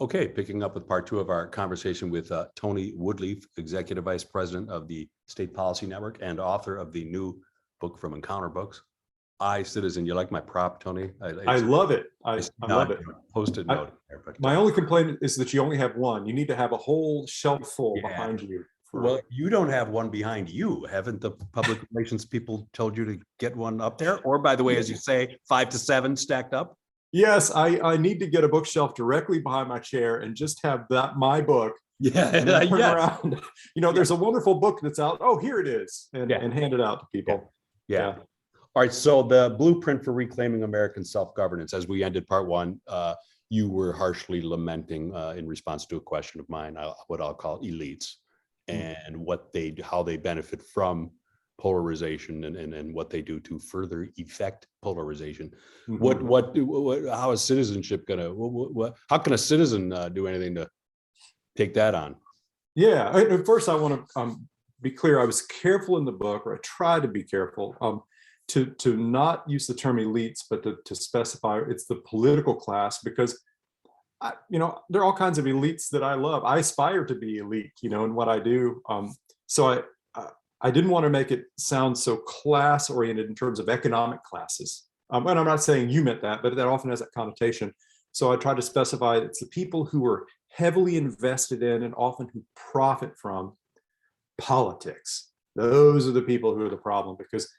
Okay, picking up with part two of our conversation with Tony Woodlief, Executive Vice President of the State Policy Network and author of the new book from Encounter Books, I, Citizen. You like my prop, Tony? I love it. I not love it. Post-it note there, but My only complaint is that you only have one. You need to have a whole shelf full behind you. Well, you don't have one behind you. Haven't the public relations people told you to get one up there? Or, by the way, as you say, 5 to 7 stacked up? Yes, I need to get a bookshelf directly behind my chair and just have my book. Yeah, and then turn around. There's a wonderful book that's out. Oh, here it is, and hand it out to people. Yeah. All right. So the blueprint for reclaiming American self-governance, as we ended part one, you were harshly lamenting in response to a question of mine, what I'll call elites, and how they benefit from polarization and what they do to further effect polarization. How is citizenship gonna? How can a citizen do anything to take that on? Yeah. First, I want to be clear. I was careful in the book, or I tried to be careful, to not use the term elites, but to specify it's the political class, because there are all kinds of elites that I love. I aspire to be elite, in what I do. So I didn't want to make it sound so class oriented in terms of economic classes. And I'm not saying you meant that, but that often has that connotation. So I tried to specify it's the people who are heavily invested in and often who profit from politics. Those are the people who are the problem, because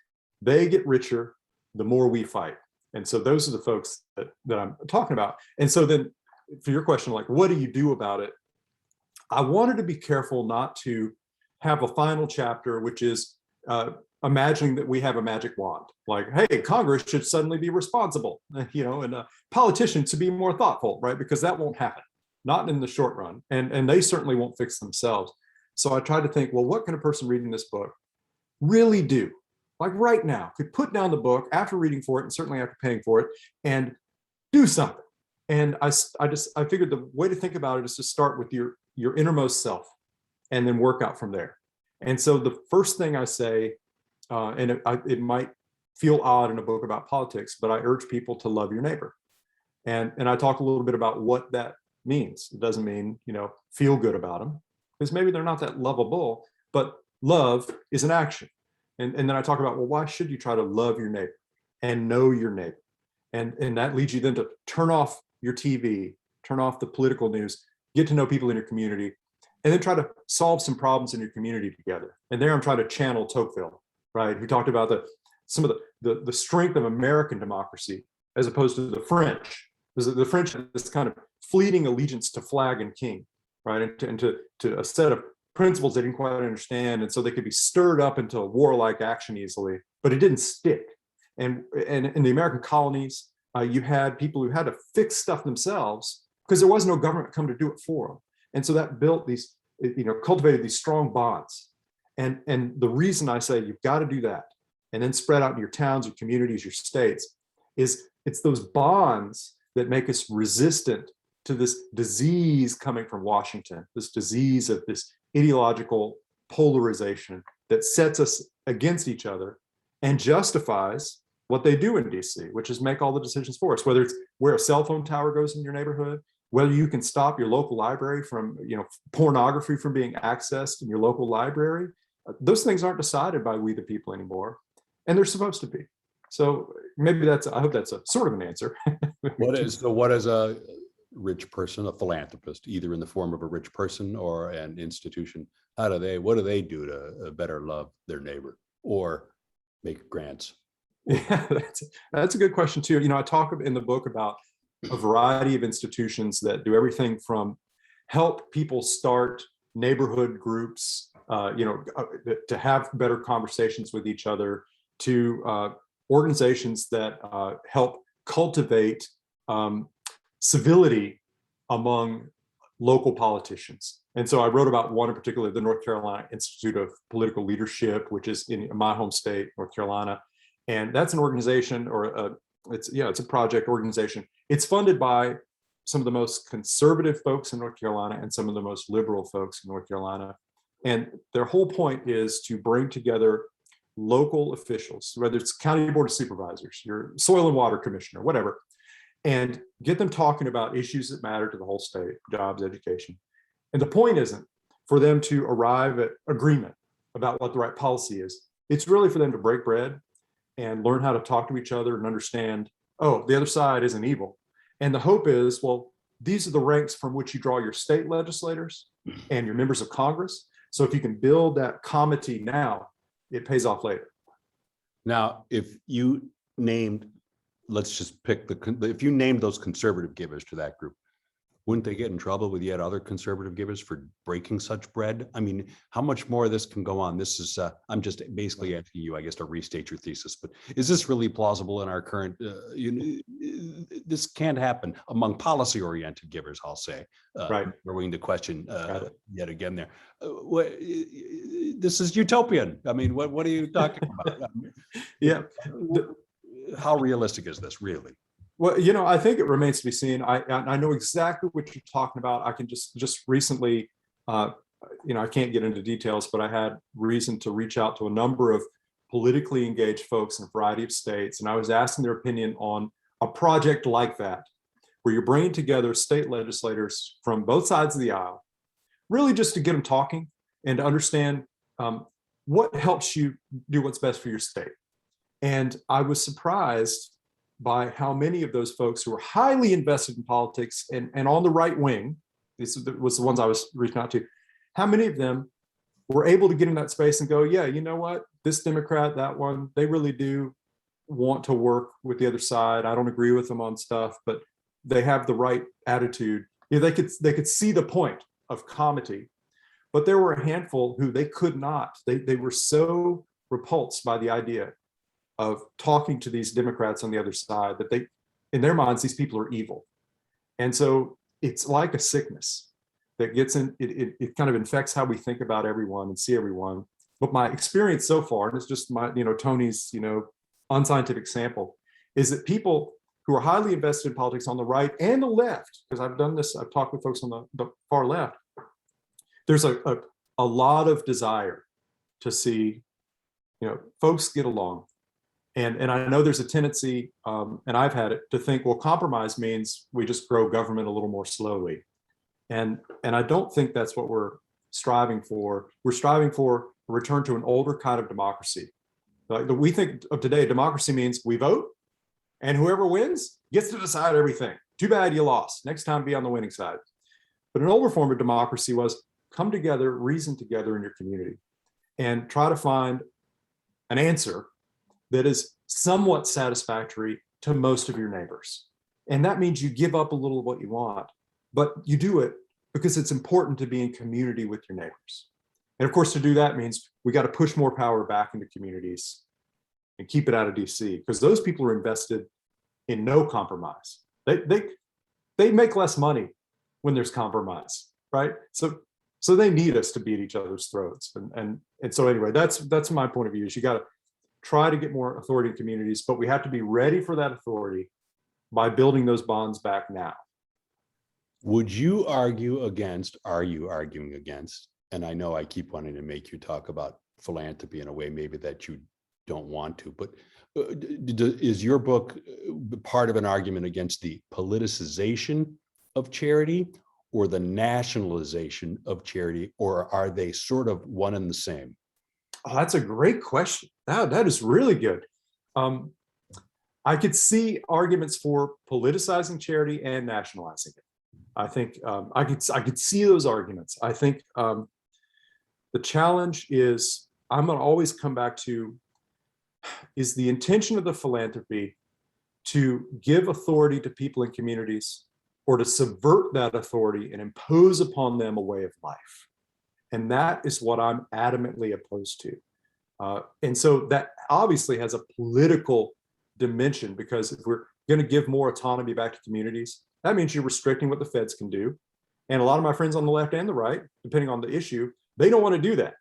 they get richer the more we fight. And so those are the folks that I'm talking about. And so then for your question, like, what do you do about it? I wanted to be careful not to have a final chapter, which is imagining that we have a magic wand. Like, hey, Congress should suddenly be responsible, and politicians to be more thoughtful, right? Because that won't happen, not in the short run. And they certainly won't fix themselves. So I tried to think, well, what can a person reading this book really do? Like right now, could put down the book after reading for it, and certainly after paying for it, and do something. And I figured the way to think about it is to start with your innermost self, and then work out from there. And so the first thing I say, and it might feel odd in a book about politics, but I urge people to love your neighbor. And I talk a little bit about what that means. It doesn't mean, feel good about them, because maybe they're not that lovable, but love is an action. And then I talk about, well, why should you try to love your neighbor and know your neighbor? And that leads you then to turn off your TV, turn off the political news, get to know people in your community, and then try to solve some problems in your community together. And there I'm trying to channel Tocqueville, right? Who talked about some of the strength of American democracy as opposed to the French. Because the French had this kind of fleeting allegiance to flag and king, right? And to a set of principles they didn't quite understand. And so they could be stirred up into a warlike action easily, but it didn't stick. And in the American colonies, you had people who had to fix stuff themselves because there was no government come to do it for them. And so that built these, cultivated these strong bonds. And the reason I say you've got to do that and then spread out in your towns, your communities, your states, is it's those bonds that make us resistant to this disease coming from Washington, this disease of this ideological polarization that sets us against each other and justifies what they do in DC, which is make all the decisions for us, whether it's where a cell phone tower goes in your neighborhood, whether you can stop your local library from, pornography from being accessed in your local library. Those things aren't decided by we the people anymore, and they're supposed to be. So maybe I hope that's a sort of an answer. What is a rich person, a philanthropist, either in the form of a rich person or an institution? What do they do to better love their neighbor or make grants? Yeah, that's a good question too. I talk in the book about a variety of institutions that do everything from help people start neighborhood groups, to have better conversations with each other, to organizations that help cultivate civility among local politicians. And so I wrote about one in particular, the North Carolina Institute of Political Leadership, which is in my home state, North Carolina. And that's an organization, it's a project organization. It's funded by some of the most conservative folks in North Carolina and some of the most liberal folks in North Carolina. And their whole point is to bring together local officials, whether it's county board of supervisors, your soil and water commissioner, whatever, and get them talking about issues that matter to the whole state, jobs, education. And the point isn't for them to arrive at agreement about what the right policy is. It's really for them to break bread and learn how to talk to each other and understand, oh, the other side isn't evil. And the hope is, well, these are the ranks from which you draw your state legislators and your members of Congress. So if you can build that comity now, it pays off later. Now, if you named, let's just pick if you named those conservative givers to that group, wouldn't they get in trouble with yet other conservative givers for breaking such bread? I mean, how much more of this can go on? This is, I'm just basically asking you, I guess, to restate your thesis, but is this really plausible in our current, this can't happen among policy-oriented givers, I'll say. Right. We're willing to question yet again there. This is utopian. I mean, what are you talking about? Yeah. How realistic is this, really? Well, I think it remains to be seen. I know exactly what you're talking about. I can just recently, I can't get into details, but I had reason to reach out to a number of politically engaged folks in a variety of states, and I was asking their opinion on a project like that, where you're bringing together state legislators from both sides of the aisle, really just to get them talking and to understand what helps you do what's best for your state. And I was surprised by how many of those folks who are highly invested in politics and on the right wing, this was the ones I was reaching out to, how many of them were able to get in that space and go, yeah, you know what, this Democrat, that one, they really do want to work with the other side. I don't agree with them on stuff, but they have the right attitude. They could see the point of comity, but there were a handful who they could not. They were so repulsed by the idea of talking to these Democrats on the other side that they, in their minds, these people are evil. And so it's like a sickness that gets in, it kind of infects how we think about everyone and see everyone. But my experience so far, and it's just my, Tony's, unscientific sample, is that people who are highly invested in politics on the right and the left, because I've done this, I've talked with folks on the far left, there's a lot of desire to see, folks get along. And I know there's a tendency, and I've had it, to think, well, compromise means we just grow government a little more slowly. And I don't think that's what we're striving for. We're striving for a return to an older kind of democracy. Like we think of today, democracy means we vote, and whoever wins gets to decide everything. Too bad you lost. Next time, be on the winning side. But an older form of democracy was come together, reason together in your community, and try to find an answer that is somewhat satisfactory to most of your neighbors. And that means you give up a little of what you want, but you do it because it's important to be in community with your neighbors. And of course, to do that means we got to push more power back into communities and keep it out of DC, because those people are invested in no compromise. They make less money when there's compromise, right? So they need us to beat each other's throats. And so anyway, that's my point of view, is you got to try to get more authority in communities, but we have to be ready for that authority by building those bonds back now. Would you argue against, are you arguing against, and I know I keep wanting to make you talk about philanthropy in a way maybe that you don't want to, but is your book part of an argument against the politicization of charity or the nationalization of charity, or are they sort of one and the same? Oh, that's a great question. That is really good. I could see arguments for politicizing charity and nationalizing it. I think I could see those arguments. I think the challenge is, I'm going to always come back to, is the intention of the philanthropy to give authority to people in communities, or to subvert that authority and impose upon them a way of life? And that is what I'm adamantly opposed to. And so that obviously has a political dimension, because if we're going to give more autonomy back to communities, that means you're restricting what the feds can do. And a lot of my friends on the left and the right, depending on the issue, they don't want to do that,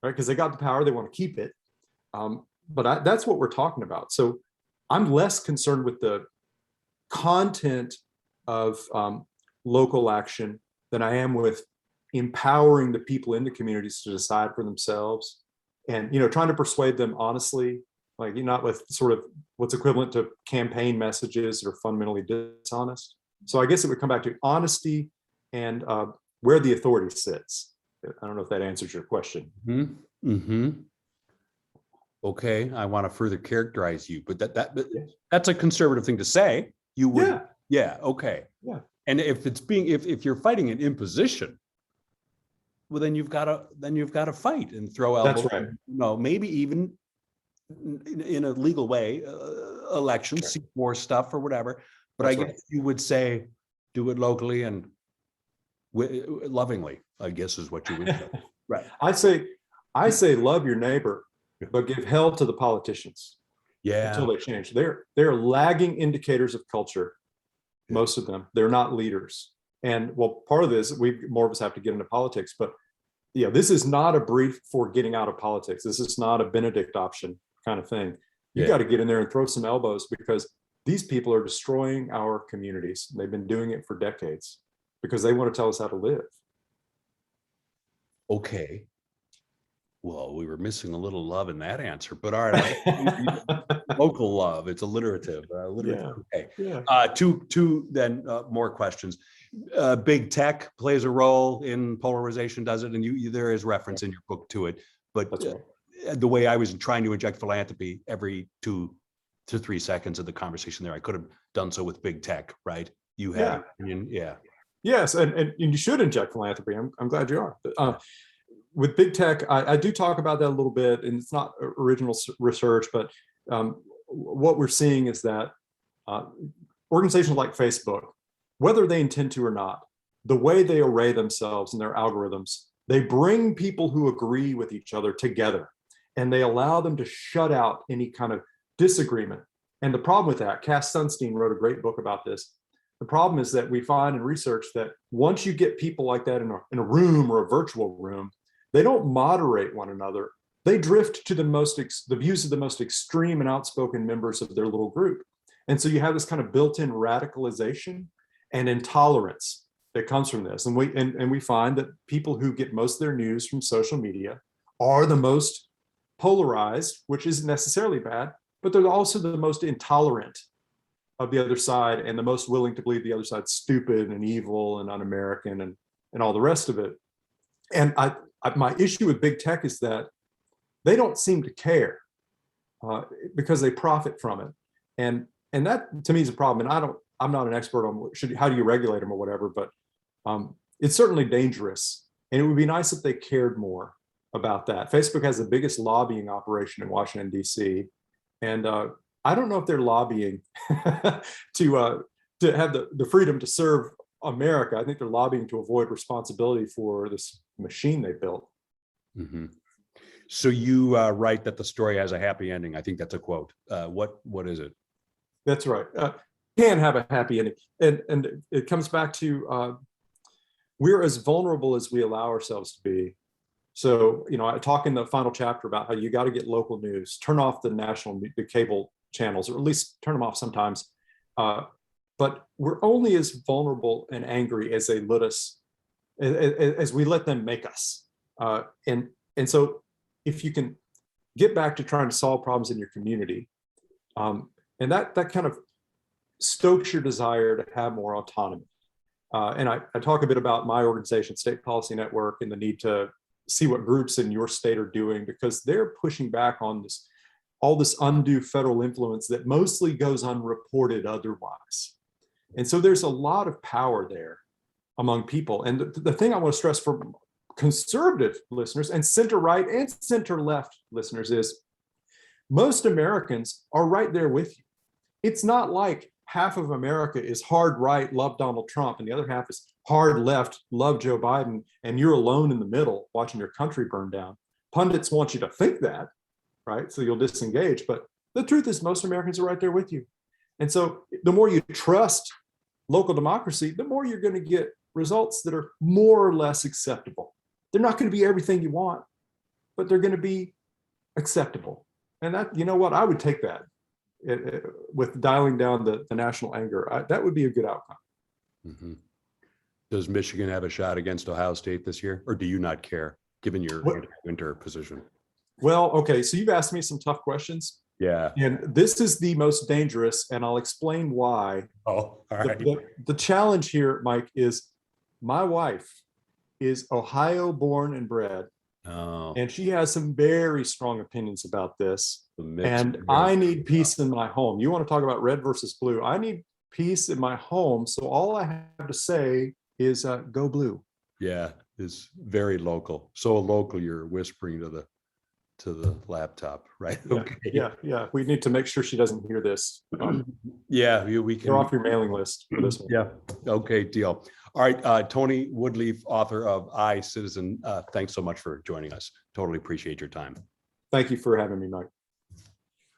right? Because they got the power, they want to keep it. But that's what we're talking about. So I'm less concerned with the content of local action than I am with empowering the people in the communities to decide for themselves, and trying to persuade them honestly like you're not with sort of what's equivalent to campaign messages that are fundamentally dishonest. So I guess it would come back to honesty and where the authority sits. I don't know if that answers your question. Okay, I want to further characterize you, but that's a conservative thing to say. You would, okay. Yeah. And if it's if you're fighting an imposition, well, then you've got to fight and throw elbows. That's right. Maybe even in a legal way, elections, seek more stuff or whatever. But I guess you would say, do it locally and lovingly, I guess is what you would say. Right. I say love your neighbor, but give hell to the politicians. Yeah. Until they change. They're lagging indicators of culture. Most of them. They're not leaders. And well, part of this, more of us have to get into politics, but this is not a brief for getting out of politics. This is not a Benedict option kind of thing. You got to get in there and throw some elbows, because these people are destroying our communities. They've been doing it for decades because they want to tell us how to live. Okay. Well, we were missing a little love in that answer, but all right. Local love. It's alliterative. Okay. Yeah. Two then more questions. Big tech plays a role in polarization, does it? And there is reference in your book to it. But the way I was trying to inject philanthropy every 2 to 3 seconds of the conversation there, I could have done so with big tech, right? You have an opinion, Yes, and you should inject philanthropy. I'm glad you are. With big tech, I do talk about that a little bit, and it's not original research, but what we're seeing is that organizations like Facebook, whether they intend to or not, the way they array themselves and their algorithms, they bring people who agree with each other together, and they allow them to shut out any kind of disagreement. And the problem with that, Cass Sunstein wrote a great book about this. The problem is that we find in research that once you get people like that in a room or a virtual room, they don't moderate one another. They drift to the views of the most extreme and outspoken members of their little group. And so you have this kind of built-in radicalization and intolerance that comes from this. And we find that people who get most of their news from social media are the most polarized, which isn't necessarily bad, but they're also the most intolerant of the other side and the most willing to believe the other side's stupid and evil and un-American and all the rest of it. And my issue with big tech is that they don't seem to care because they profit from it. And that to me is a problem. And I'm not an expert on how do you regulate them or whatever, but it's certainly dangerous. And it would be nice if they cared more about that. Facebook has the biggest lobbying operation in Washington, D.C. And I don't know if they're lobbying to have the freedom to serve America. I think they're lobbying to avoid responsibility for this machine they built. Mm-hmm. So you write that the story has a happy ending. I think that's a quote. What is it? That's right. Can have a happy ending, and it comes back to we're as vulnerable as we allow ourselves to be. So I talk in the final chapter about how you got to get local news, turn off the cable channels, or at least turn them off sometimes. But we're only as vulnerable and angry as they let us, as we let them make us. And so if you can get back to trying to solve problems in your community, and that kind of stokes your desire to have more autonomy. And I talk a bit about my organization, State Policy Network, and the need to see what groups in your state are doing, because they're pushing back on all this undue federal influence that mostly goes unreported otherwise. And so there's a lot of power there among people. And the thing I want to stress for conservative listeners and center-right and center-left listeners is most Americans are right there with you. It's not like half of America is hard right, love Donald Trump, and the other half is hard left, love Joe Biden, and you're alone in the middle watching your country burn down. Pundits want you to think that, right? So you'll disengage. But the truth is most Americans are right there with you. And so the more you trust local democracy, the more you're going to get results that are more or less acceptable. They're not going to be everything you want, but they're going to be acceptable. And that, I would take that with dialing down the national anger. That would be a good outcome. Mm-hmm. Does Michigan have a shot against Ohio State this year, or do you not care, given your winter position? Well, okay, so you've asked me some tough questions. Yeah. And this is the most dangerous, and I'll explain why. Oh, all right. The challenge here, Mike, is my wife is Ohio born and bred, Oh, and she has some very strong opinions about this. the mix. And I need peace in my home. You want to talk about red versus blue? I need peace in my home. So all I have to say is go blue. Yeah, is very local. So local, you're whispering to the laptop, right? Yeah, Okay. yeah. We need to make sure she doesn't hear this. Yeah, we can. You're off your mailing list for this one. Yeah. Okay, deal. All right, Tony Woodlief, author of I, Citizen. Thanks so much for joining us. Totally appreciate your time. Thank you for having me, Mike.